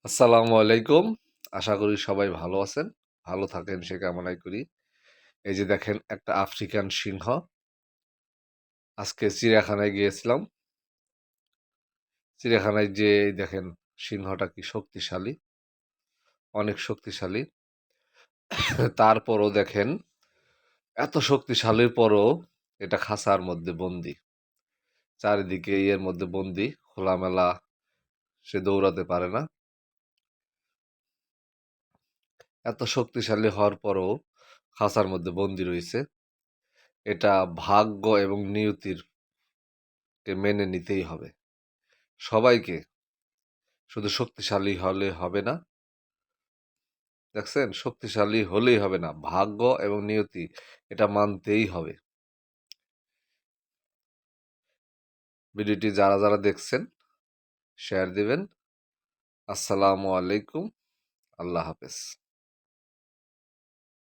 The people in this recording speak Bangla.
আসসালামু আলাইকুম। আশা করি সবাই ভালো আছেন। ভালো থাকেন সে কামনাই করি। এই যে দেখেন একটা আফ্রিকান সিংহ। আজকে চিড়িয়াখানায় গিয়েছিলাম। চিড়িয়াখানায় যেয়ে দেখেন সিংহটা কি শক্তিশালী, অনেক শক্তিশালী। তারপরও দেখেন এত শক্তিশালীর পরও এটা খাঁচার মধ্যে বন্দী। চারিদিকে ইয়ের মধ্যে বন্দী, খোলামেলা সে দৌড়াতে পারে না। এত শক্তিশালী হওয়ার পরও খাঁচার মধ্যে বন্দী রইছে। এটা ভাগ্য এবং নিয়তির কে মেনে নিতেই হবে। সবাইকে শুধু শক্তিশালী হলে হবে না। দেখছেন? শক্তিশালী হলেই হবে না। ভাগ্য এবং নিয়তি এটা মানতেই হবে। ভিডিওটি যারা দেখছেন শেয়ার দিবেন। আসসালামু আলাইকুম। আল্লাহ হাফেজ।